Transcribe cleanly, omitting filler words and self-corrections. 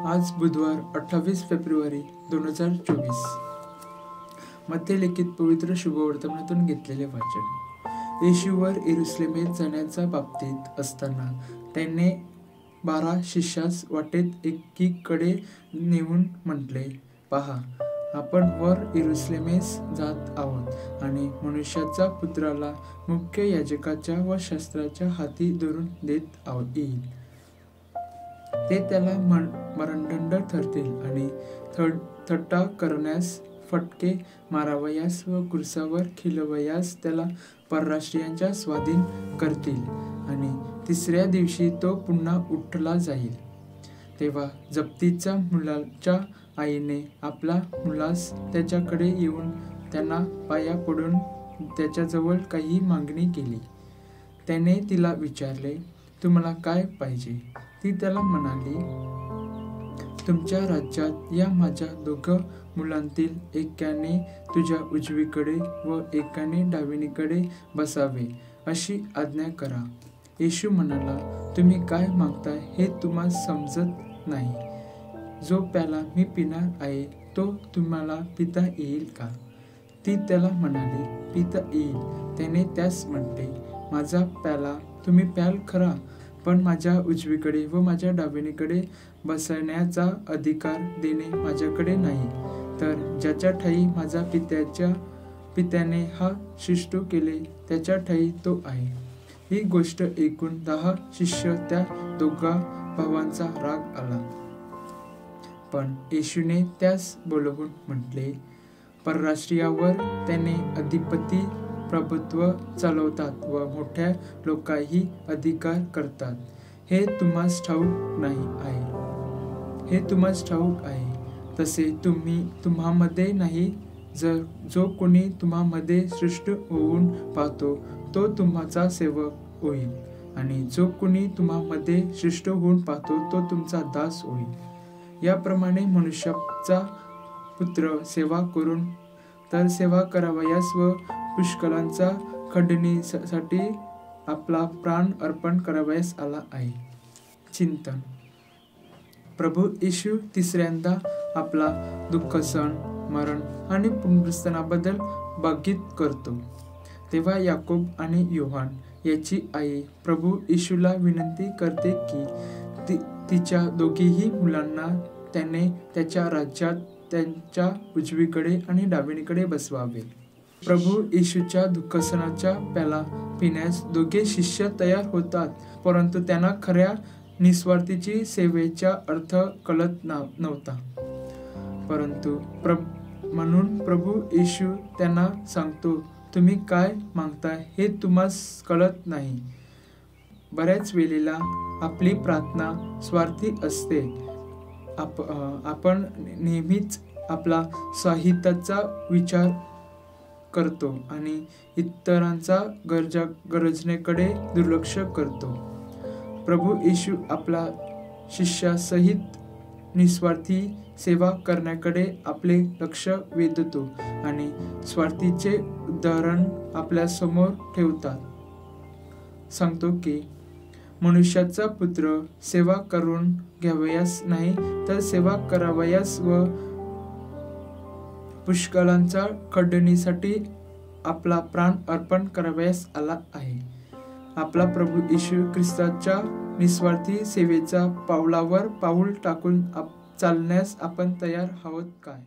आज बुधवार 28 फेब्रुवारी 2024. मध्ये लिखित पवित्र शुभवर्तमानातून घेतलेले वाचन. येशूवर यरुशलेमेत जाण्याच्या बाबतीत असताना त्याने 12 शिष्यास वाटेत एकीकडे नेऊन म्हटले, पहा, आपण वर यरुशलेमेस जात आहोत आणि मनुष्याचा पुत्राला मुख्य याजकाच्या व शास्त्राच्या हाती धरून देत येईल. ते त्याला मरणदंड ठरतील आणि थट्टा करण्यास, फटके मारावयास व क्रूसावर खिलवयास त्याला परराष्ट्रीयांच्या स्वाधीन करतील आणि तिसऱ्या दिवशी तो पुन्हा उठला जाईल. तेव्हा जब्तीच्या मुलाच्या आईने आपल्या मुलास त्याच्याकडे येऊन त्यांना पाया पडून त्याच्याजवळ काही मागणी केली. त्याने तिला विचारले, तुम्हाला काय पाहिजे? ती त्याला म्हणाली, तुमच्या राज्यात या माझ्या 2 मुलांतील एकाने तुझ्या उजवीकडे व एकाने डावीकडे बसावे अशी आज्ञा करा. येशू म्हणाला, तुम्ही काय मागताय हे तुम्हाला समजत नाही. जो प्याला मी पिणार आहे तो तुम्हाला पिता येईल का? ती त्याला म्हणाली, पिता येईल. त्याने त्यास म्हटले, माझा प्याला तुम्ही प्याल खरा, पण माझ्या उजवीकडे व माझ्या डावीकडे बसण्याचा अधिकार देणे माझ्याकडे नाही. तर ज्याच्या ठायी माझा पित्याने हा सृष्टी केले त्याच्या ठायी तो आहे. ही गोष्ट ऐकून 10 शिष्य त्या 2 भावांचा राग आला. पण येशूने त्यास बोलवून म्हटले, परराष्ट्रीयावर त्याने अधिपती प्रभुत्व चालवतात व मोठ्या लोकांही अधिकार करतात. हे तुम्हास ठाऊक आहे. तसे तुम्हामध्ये नाही. जो कोणी तुम्हामध्ये श्रेष्ठ होऊन पाहतो तो तुमचा सेवक होईल, आणि जो कोणी तुम्हामध्ये श्रेष्ठ होऊन पाहतो तो तुमचा दास होईल. याप्रमाणे मनुष्याचा पुत्र सेवा करून तर सेवा करावयास व पुष्कळांच्या खंडणीसाठी आपला प्राण अर्पण करावयास आला आहे. चिंतन. प्रभू येशू तिसऱ्यांदा आपला दुःख, सण, मरण आणि पुनरुत्थानाबद्दल भाकीत करतो. तेव्हा याकोब आणि योहान याची आई प्रभू येशूला विनंती करते की तिच्या दोघीही मुलांना त्याने त्याच्या राज्यात त्यांच्या उजवीकडे आणि डावीकडे बसवावे. प्रभू येशूच्या दुःखसणाचा प्याला पिण्यास 2 शिष्य तयार होतात, परंतु त्यांना खऱ्या निस्वार्थी सेवेचा अर्थ कळत नव्हता. परंतु म्हणून प्रभू येशू त्यांना सांगतो, तुम्ही काय मागताय हे तुम्हास कळत नाही. बऱ्याच वेळेला आपली प्रार्थना स्वार्थी असते. आपण नेहमीच आपला स्वाहिताचा विचार करतो आणि इतरांचा गरजेकडे दुर्लक्ष करतो. प्रभू येशू आपला शिष्यासहित निस्वार्थी सेवा करण्याकडे आपले लक्ष वेधतो आणि स्वार्थीचे उदाहरण आपल्या समोर ठेवतात. सांगतो की मनुष्याचा पुत्र सेवा करून घ्यावयास नाही, तर सेवा करावयास व पुष्कळांच्या खंडणीसाठी आपला प्राण अर्पण करावयास आला आहे. आपला प्रभू येशू ख्रिस्ताच्या निस्वार्थी सेवेच्या पावलावर पाऊल टाकून चालण्यास आपण तयार आहोत काय?